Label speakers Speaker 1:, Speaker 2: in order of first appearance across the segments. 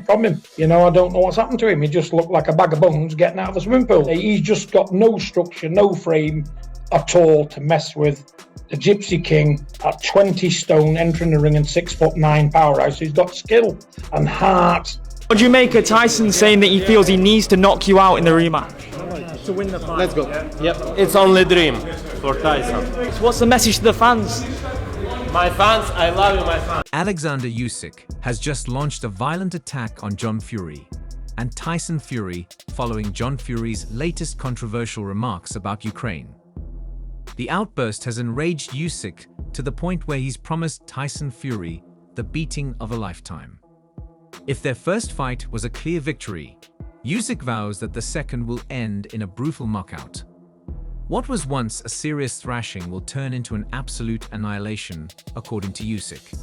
Speaker 1: from him. You know, I don't know what's happened to him. He just looked like a bag of bones getting out of a swimming pool. He's just got no structure, no frame at all to mess with the Gypsy King at 20 stone, entering the ring in 6'9" powerhouse. He's got skill and heart.
Speaker 2: What do you make of Tyson saying that he feels he needs to knock you out in the rematch to win the fight?
Speaker 3: Let's go. Yep. It's only dream for Tyson.
Speaker 2: So what's the message to the fans?
Speaker 3: My fans, I love you, my fans.
Speaker 4: Oleksandr Usyk has just launched a violent attack on John Fury and Tyson Fury following John Fury's latest controversial remarks about Ukraine. The outburst has enraged Usyk to the point where he's promised Tyson Fury the beating of a lifetime. If their first fight was a clear victory, Usyk vows that the second will end in a brutal knockout. What was once a serious thrashing will turn into an absolute annihilation, according to Usyk.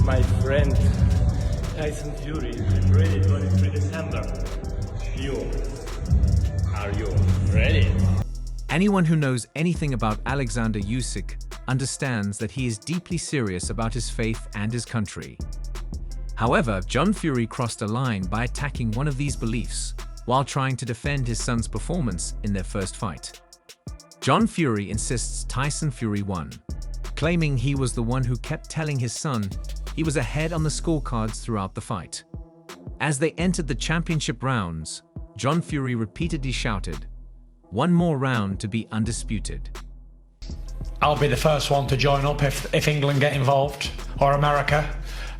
Speaker 5: My friend, Tyson Fury, I'm ready 23 December. Are you ready?
Speaker 4: Anyone who knows anything about Oleksandr Usyk understands that he is deeply serious about his faith and his country. However, John Fury crossed a line by attacking one of these beliefs while trying to defend his son's performance in their first fight. John Fury insists Tyson Fury won, claiming he was the one who kept telling his son he was ahead on the scorecards throughout the fight. As they entered the championship rounds, John Fury repeatedly shouted, "One more round to be undisputed."
Speaker 6: I'll be the first one to join up if England get involved, or America.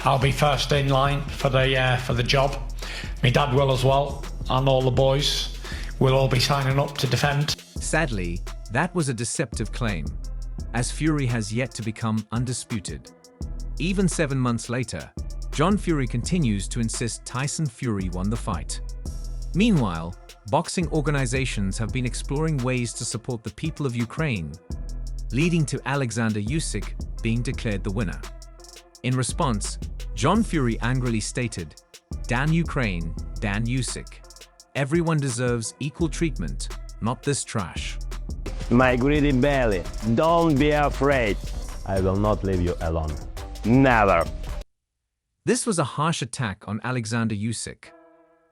Speaker 6: I'll be first in line for the job. My dad will as well, and all the boys will all be signing up to defend.
Speaker 4: Sadly, that was a deceptive claim, as Fury has yet to become undisputed. Even 7 months later, John Fury continues to insist Tyson Fury won the fight. Meanwhile, boxing organizations have been exploring ways to support the people of Ukraine, leading to Oleksandr Usyk being declared the winner. In response, John Fury angrily stated, "Dan Ukraine, Dan Usyk. Everyone deserves equal treatment, not this trash."
Speaker 7: My greedy belly, don't be afraid. I will not leave you alone. Never.
Speaker 4: This was a harsh attack on Oleksandr Usyk,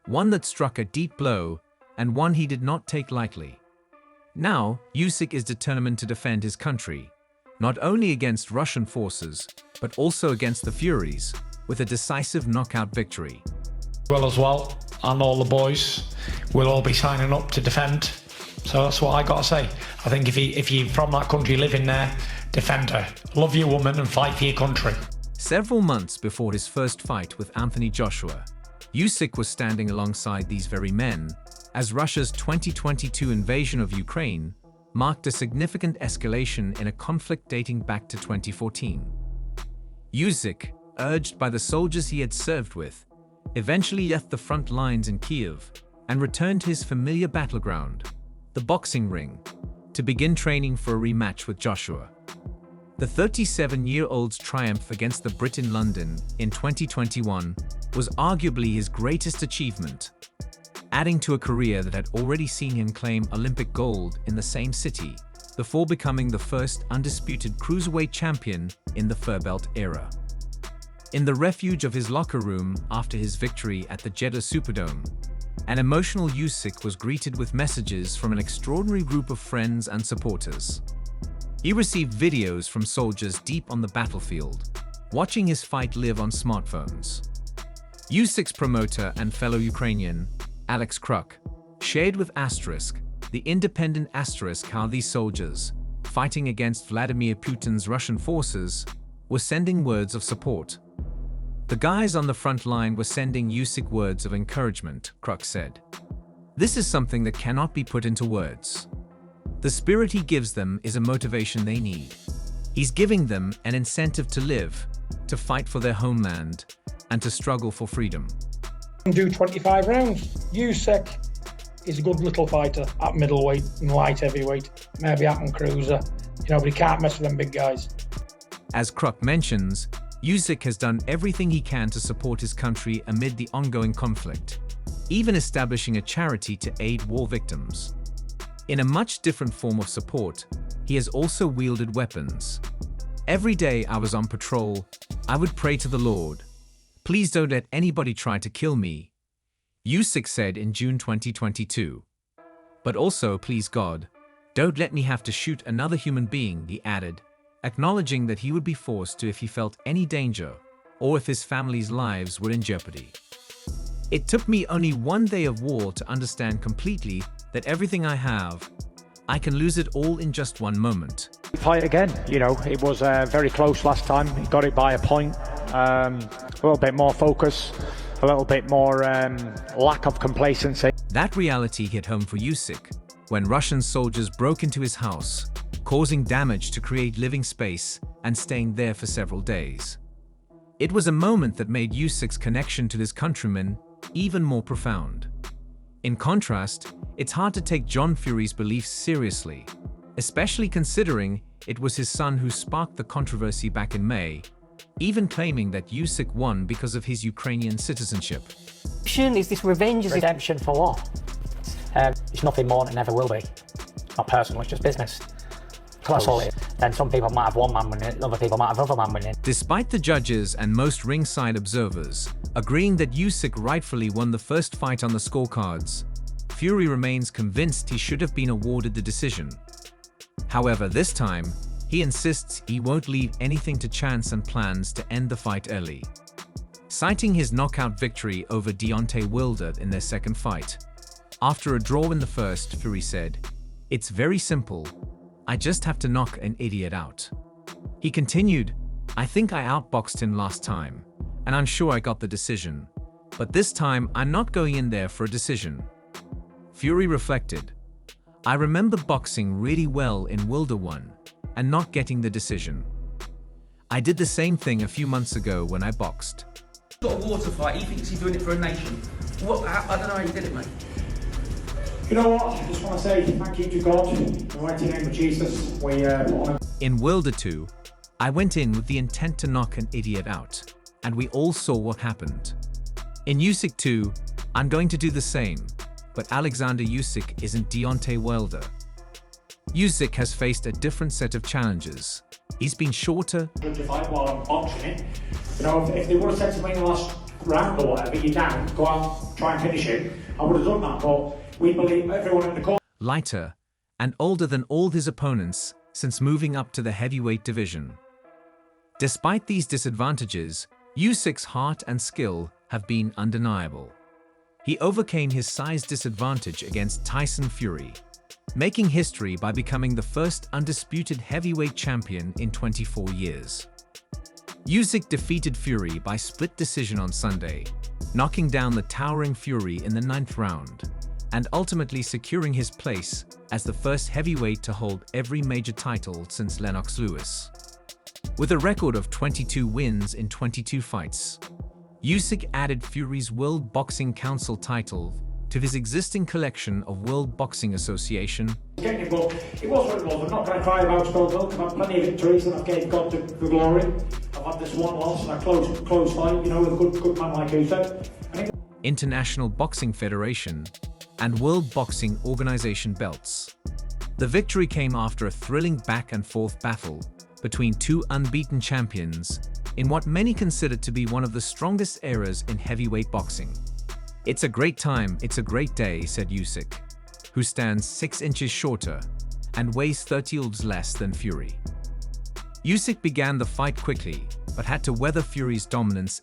Speaker 4: one that struck a deep blow and one he did not take lightly. Now, Usyk is determined to defend his country, not only against Russian forces, but also against the Furies, with a decisive knockout victory.
Speaker 6: Will as well, and all the boys will all be signing up to defend. So that's what I got to say. I think if you're from that country living there, defend her. Love your woman and fight for your country.
Speaker 4: Several months before his first fight with Anthony Joshua, Usyk was standing alongside these very men as Russia's 2022 invasion of Ukraine marked a significant escalation in a conflict dating back to 2014. Usyk, urged by the soldiers he had served with, eventually left the front lines in Kiev and returned to his familiar battleground, the boxing ring, to begin training for a rematch with Joshua. The 37-year-old's triumph against the Brit in London in 2021 was arguably his greatest achievement, adding to a career that had already seen him claim Olympic gold in the same city before becoming the first undisputed cruiserweight champion in the Fur-Belt era. In the refuge of his locker room after his victory at the Jeddah Superdome, an emotional Usyk was greeted with messages from an extraordinary group of friends and supporters. He received videos from soldiers deep on the battlefield, watching his fight live on smartphones. Usyk's promoter and fellow Ukrainian, Alex Kruk, shared with Asterisk, the independent Asterisk, how these soldiers, fighting against Vladimir Putin's Russian forces, were sending words of support. "The guys on the front line were sending Usyk words of encouragement," Kruk said. "This is something that cannot be put into words. The spirit he gives them is a motivation they need. He's giving them an incentive to live, to fight for their homeland, and to struggle for freedom."
Speaker 1: Do 25 rounds. Usyk is a good little fighter at middleweight and light heavyweight, maybe up and cruiser, but he can't mess with them big guys.
Speaker 4: As Kruk mentions, Usyk has done everything he can to support his country amid the ongoing conflict, even establishing a charity to aid war victims. In a much different form of support, he has also wielded weapons. Every day I was on patrol, I would pray to the Lord, "Please don't let anybody try to kill me," Usyk said in June 2022. "But also, please God, don't let me have to shoot another human being," he added, acknowledging that he would be forced to if he felt any danger or if his family's lives were in jeopardy. "It took me only one day of war to understand completely that everything I have, I can lose it all in just one moment."
Speaker 8: Fight again, you know, it was very close last time. He got it by a point. A little bit more focus, a little bit more lack of complacency.
Speaker 4: That reality hit home for Usyk when Russian soldiers broke into his house, causing damage to create living space and staying there for several days. It was a moment that made Usyk's connection to his countrymen even more profound. In contrast, it's hard to take John Fury's beliefs seriously, especially considering it was his son who sparked the controversy back in May, even claiming that Usyk won because of his Ukrainian citizenship.
Speaker 9: Is this revenge?
Speaker 8: Redemption for what? It's nothing more than it never will be. Not personal, it's just business. That's all it is. Then some people might have one man winning it, other people might have other man winning it.
Speaker 4: Despite the judges and most ringside observers agreeing that Usyk rightfully won the first fight on the scorecards, Fury remains convinced he should have been awarded the decision. However, this time, he insists he won't leave anything to chance and plans to end the fight early. Citing his knockout victory over Deontay Wilder in their second fight, after a draw in the first, Fury said, "It's very simple. I just have to knock an idiot out." He continued, "I think I outboxed him last time, and I'm sure I got the decision. But this time, I'm not going in there for a decision." Fury reflected, "I remember boxing really well in Wilder 1 and not getting the decision. I did the same thing a few months ago when I boxed."
Speaker 10: Got a water fight, he thinks he's doing it for a nation. I don't know how you did it, mate.
Speaker 6: You know what? I just want to say thank you to God. In the mighty name of Jesus, we put on.
Speaker 4: In Wilder 2, I went in with the intent to knock an idiot out, and we all saw what happened. In Usyk 2, I'm going to do the same, but Oleksandr Usyk isn't Deontay Wilder. Usyk has faced a different set of challenges. He's been shorter.
Speaker 6: Fight while I'm boxing it. You know, if they would have said to me in the last round or whatever, you're down, go out, try and finish him, I would have done that. But we believe everyone in the corner.
Speaker 4: Lighter and older than all his opponents since moving up to the heavyweight division. Despite these disadvantages, Usyk's heart and skill have been undeniable. He overcame his size disadvantage against Tyson Fury, making history by becoming the first undisputed heavyweight champion in 24 years. Usyk defeated Fury by split decision on Sunday, knocking down the towering Fury in the 9th round, and ultimately securing his place as the first heavyweight to hold every major title since Lennox Lewis. With a record of 22 wins in 22 fights, Usyk added Fury's World Boxing Council title to his existing collection of World Boxing Association.
Speaker 6: Getting it, but it was what it was. I'm not going to cry about spilled milk. I've had plenty of victories and I've gave God the glory. I've had this one loss and a close fight, you know, with a good man like Usyk.
Speaker 4: International Boxing Federation and World Boxing Organization belts. The victory came after a thrilling back-and-forth battle between two unbeaten champions in what many consider to be one of the strongest eras in heavyweight boxing. "It's a great time, it's a great day," said Usyk, who stands 6 inches shorter and weighs 30 pounds less than Fury. Usyk began the fight quickly, but had to weather Fury's dominance